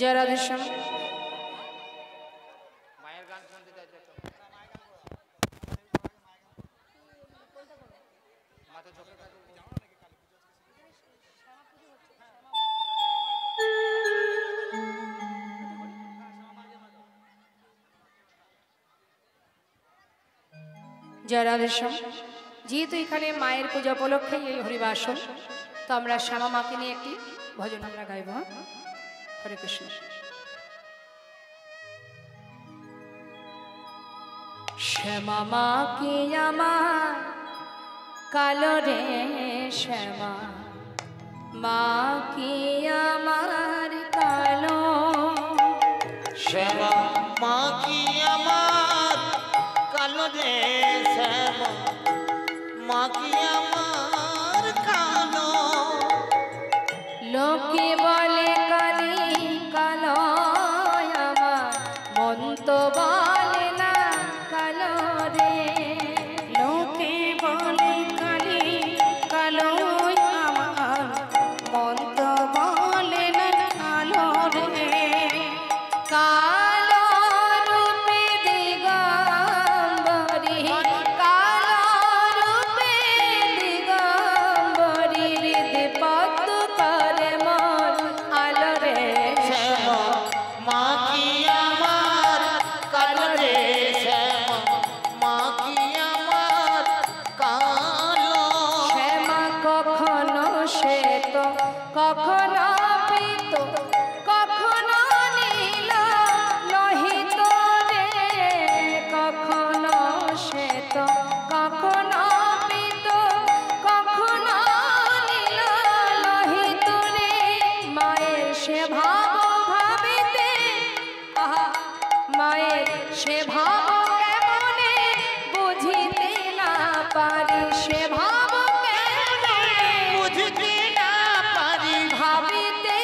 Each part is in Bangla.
जय राधे श्याम। जय राधे श्याम। যেহেতু এখানে মায়ের পূজা উপলক্ষে এই হরিবাসন, তো আমরা শ্যামা মাকে নিয়ে একটি ভজন আমরা গাইব। হরে কৃষ্ণ। শ্যামা মাকে আমার কালো রে শ্যামা মাকে আমার কালো, শ্যামা মাকে আমার কালো রে শ্যামা মাকে আমার কালো। লোকে বলে কালি কালো আমার মন তো বলে না কালো রে। লোকে বলে কালি কালো আমার মন তো বলে না কালো রে। কালো রূপে দিগম্বরী, কালো রূপে দিগম্বরী হৃদপদ্ম করে মন আলো রে। শ্যামা মাকে আমার কালো রে শ্যামা মাকে আমার কালো। শ্যামা কখনো শ্বেত কখনো পীত কখনো নীল লোহিত রে। কখনো শ্বেত কখনো পীত কখনো নীল লোহিত রে। মায়ের সে ভাব ভাবিতে, আহা মায়ের সে ভাব কেমনে বুঝিতে না পারি। সে ভাব কেমনে বুঝতে না পারি ভাবিতে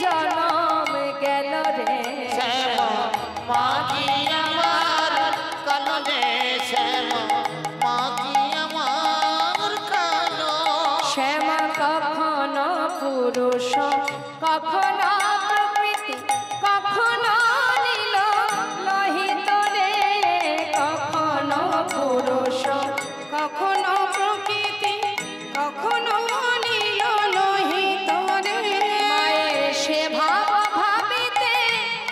জনম গেল রে। শ্যামা মাকে আমার কালো রে শ্যামা মাকে আমার কালো। শ্যামা কখনো পুরুষ কখনো প্রকৃতি কখনো নীল লোহিত রে। কখনো পুরুষ কখনো প্রকৃতি কখনো নীল লোহিত রে। মায়ের সে ভাব ভাবিতে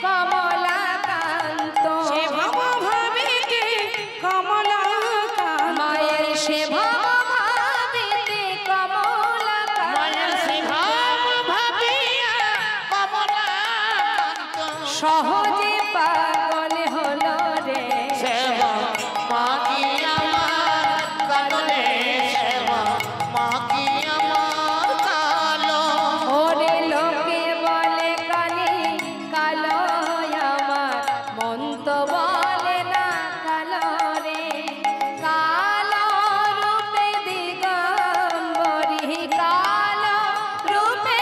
কমলাকান্ত, সে ভাব ভাবিতে কমলাকান্ত। মায়ের সে ভাব ভাবিতে কমলাকান্ত। মায়ের সে ভাব ভাবিয়া কমলাকান্ত। সহজে পাগল হলো রে। শ্যামা মাকে আমার কালো রে শ্যামা মাকে আমার কালো। ওরে লোকে বলে কালি কালো আমার মন তো বলে না কালো রে। কালো রূপে দিগম্বরী, কালো রূপে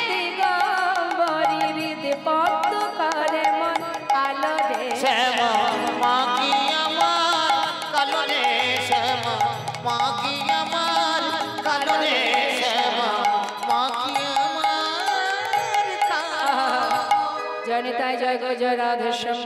দিগম্বরী হৃদপদ্ম করে মন আলো রে। শ্যামা মাকে আমার কালো রে শ্যামা মাকে আমার কালো রে শ্যামা মাকে আমার কালো। জয় নিতাই জয় গো জয় রাধে শ্যাম।